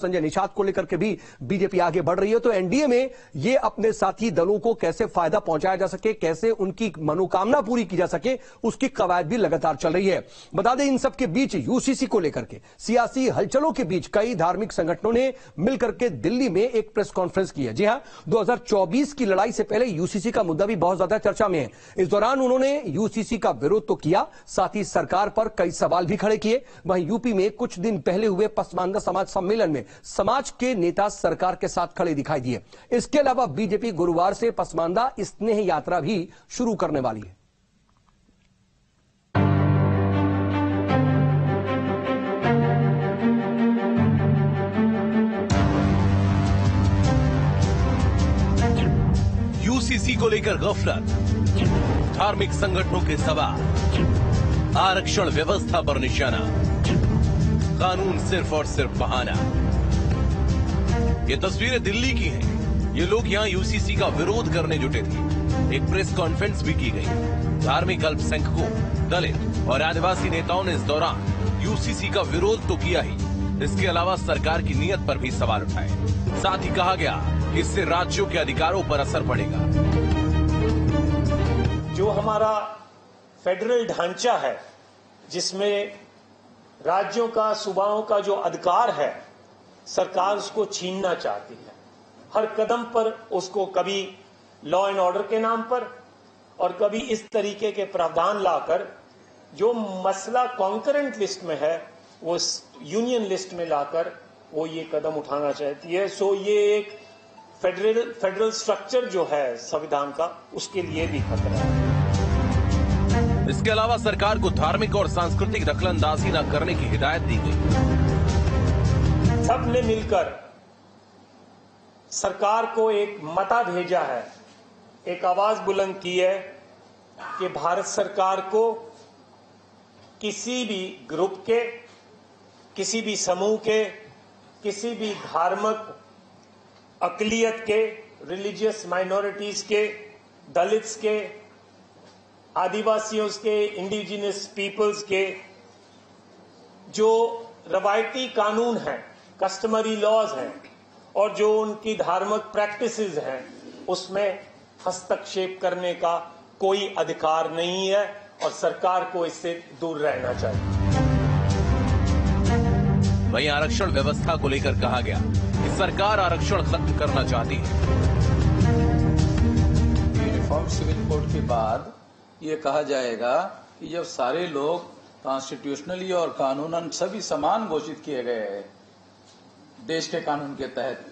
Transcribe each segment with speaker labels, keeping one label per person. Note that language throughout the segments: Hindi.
Speaker 1: संजय निषाद को लेकर के भी बीजेपी आगे बढ़ रही है। तो एनडीए में ये अपने साथी दलों को कैसे फायदा पहुंचाया जा सके, कैसे उनकी मनोकामना पूरी की जा सके, उसकी कवायद भी लगातार चल रही है। बता दें, इन सब के बीच यूसीसी को लेकर के सियासी हलचलों के बीच कई धार्मिक संगठनों ने मिलकर के दिल्ली में एक प्रेस कॉन्फ्रेंस की है। जी हां, 2024 की लड़ाई से पहले यूसीसी का मुद्दा भी बहुत ज्यादा चर्चा में है। इस दौरान उन्होंने यूसीसी का विरोध तो किया, साथ ही सरकार पर कई सवाल भी खड़े किए। वहीं यूपी में कुछ दिन पहले हुए पसमानदा समाज सम्मेलन में समाज के नेता सरकार के साथ खड़े दिखाई दिए। इसके अलावा बीजेपी गुरुवार से पसमानदा स्नेह यात्रा भी शुरू करने वाली है।
Speaker 2: यूसीसी को लेकर गफलत, धार्मिक संगठनों के सवाल, आरक्षण व्यवस्था पर निशाना, कानून सिर्फ और सिर्फ बहाना। ये तस्वीरें दिल्ली की हैं। ये लोग यहां यूसीसी का विरोध करने जुटे थे। एक प्रेस कॉन्फ्रेंस भी की गई। धार्मिक अल्पसंख्यकों, दलित और आदिवासी नेताओं ने इस दौरान यूसीसी का विरोध तो किया ही, इसके अलावा सरकार की नीयत पर भी सवाल उठाए। साथ ही कहा गया कि इससे राज्यों के अधिकारों पर असर पड़ेगा।
Speaker 3: जो हमारा फेडरल ढांचा है, जिसमें राज्यों का, सूबाओं का जो अधिकार है, सरकार उसको छीनना चाहती है। हर कदम पर उसको कभी लॉ एंड ऑर्डर के नाम पर और कभी इस तरीके के प्रावधान लाकर जो मसला कॉन्करेंट लिस्ट में है वो यूनियन लिस्ट में लाकर वो ये कदम उठाना चाहती है। सो ये एक फेडरल स्ट्रक्चर जो है संविधान का, उसके लिए भी खतरा है।
Speaker 2: इसके अलावा सरकार को धार्मिक और सांस्कृतिक दखलंदाजी न करने की हिदायत दी गई।
Speaker 3: सबने मिलकर सरकार को एक मता भेजा है, एक आवाज बुलंद की है कि भारत सरकार को किसी भी ग्रुप के, किसी भी समूह के, किसी भी धार्मिक अकलियत के, रिलीजियस माइनॉरिटीज के, दलित्स के, आदिवासियों के, इंडिजिनस पीपल्स के जो रवायती कानून हैं, कस्टमरी लॉज हैं और जो उनकी धार्मिक प्रैक्टिसेस हैं, उसमें हस्तक्षेप करने का कोई अधिकार नहीं है और सरकार को इससे दूर रहना चाहिए।
Speaker 2: वहीं आरक्षण व्यवस्था को लेकर कहा गया कि सरकार आरक्षण खत्म करना चाहती है।
Speaker 4: यूनिफॉर्म सिविल कोड के बाद ये कहा जाएगा कि जब सारे लोग कॉन्स्टिट्यूशनली और कानूनन सभी समान घोषित किए गए हैं देश के कानून के तहत,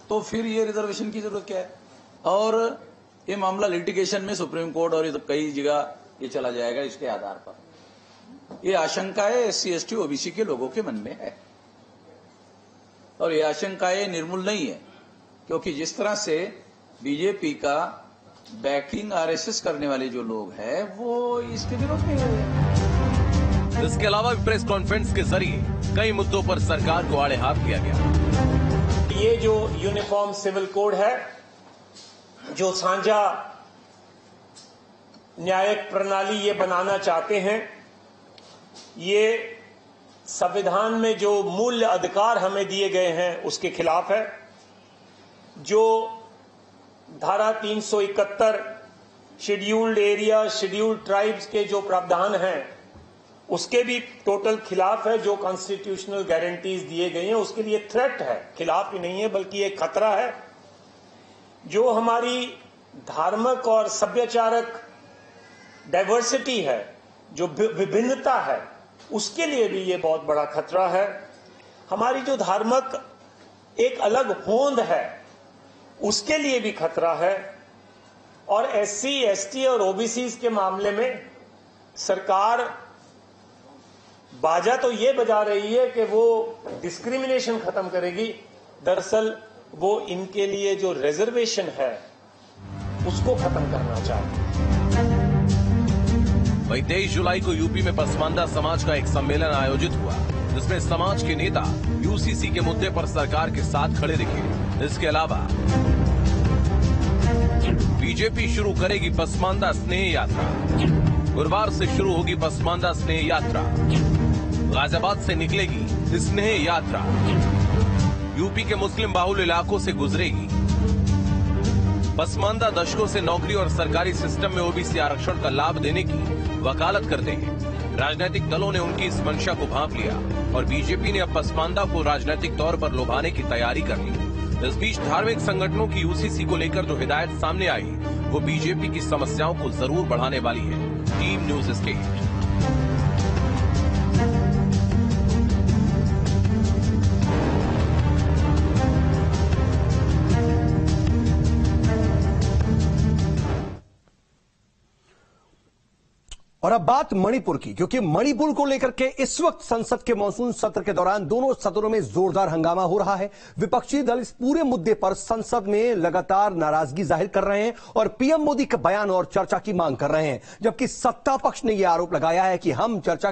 Speaker 4: तो फिर ये रिजर्वेशन की जरूरत क्या है। और ये मामला लिटिगेशन में सुप्रीम कोर्ट और कई जगह ये चला जाएगा। इसके आधार पर ये आशंकाएं SC ST OBC के लोगों के मन में है और ये आशंकाएं निर्मूल नहीं है, क्योंकि जिस तरह से बीजेपी का बैकिंग RSS करने वाले जो लोग हैं वो इसके विरोध में है।
Speaker 2: इसके अलावा प्रेस कॉन्फ्रेंस के जरिए कई मुद्दों पर सरकार को आड़े हाथ लिया गया।
Speaker 3: ये जो यूनिफॉर्म सिविल कोड है, जो साझा न्यायिक प्रणाली ये बनाना चाहते हैं, ये संविधान में जो मूल अधिकार हमें दिए गए हैं उसके खिलाफ है। जो धारा 371 शेड्यूल्ड एरिया, शेड्यूल्ड ट्राइब्स के जो प्रावधान हैं उसके भी टोटल खिलाफ है। जो कॉन्स्टिट्यूशनल गारंटीज दिए गए हैं उसके लिए थ्रेट है, खिलाफ ही नहीं है बल्कि एक खतरा है। जो हमारी धार्मिक और सभ्यचारक डाइवर्सिटी है, जो विभिन्नता है, उसके लिए भी ये बहुत बड़ा खतरा है। हमारी जो धार्मिक एक अलग होंद है उसके लिए भी खतरा है। और SC ST और OBC के मामले में सरकार बाजा तो ये बजा रही है कि वो डिस्क्रिमिनेशन खत्म करेगी, दरअसल वो इनके लिए जो रिजर्वेशन है उसको खत्म करना चाहती है।
Speaker 2: वहीं 23 जुलाई को यूपी में पसमानदा समाज का एक सम्मेलन आयोजित हुआ, जिसमें समाज के नेता यूसीसी के मुद्दे पर सरकार के साथ खड़े दिखे। इसके अलावा बीजेपी शुरू करेगी पसमानदा स्नेह यात्रा। गुरुवार से शुरू होगी पसमानदा स्नेह यात्रा। गाजियाबाद से निकलेगी स्नेह यात्रा। यूपी के मुस्लिम बाहुल इलाकों से गुजरेगी। पसमानदा दशकों से नौकरी और सरकारी सिस्टम में ओबीसी आरक्षण का लाभ देने की वकालत करते हैं। राजनीतिक दलों ने उनकी इस मंशा को भांप लिया और बीजेपी ने अब पसमानदा को राजनीतिक तौर पर लुभाने की तैयारी कर ली। इस बीच धार्मिक संगठनों की यूसीसी को लेकर जो हिदायत सामने आई वो बीजेपी की समस्याओं को जरूर बढ़ाने वाली है। Team news state.
Speaker 1: और अब बात मणिपुर की, क्योंकि मणिपुर को लेकर के इस वक्त संसद के मॉनसून सत्र के दौरान दोनों सदनों में जोरदार हंगामा हो रहा है। विपक्षी दल इस पूरे मुद्दे पर संसद में लगातार नाराजगी जाहिर कर रहे हैं और पीएम मोदी का बयान और चर्चा की मांग कर रहे हैं, जबकि सत्ता पक्ष ने यह आरोप लगाया है कि हम चर्चा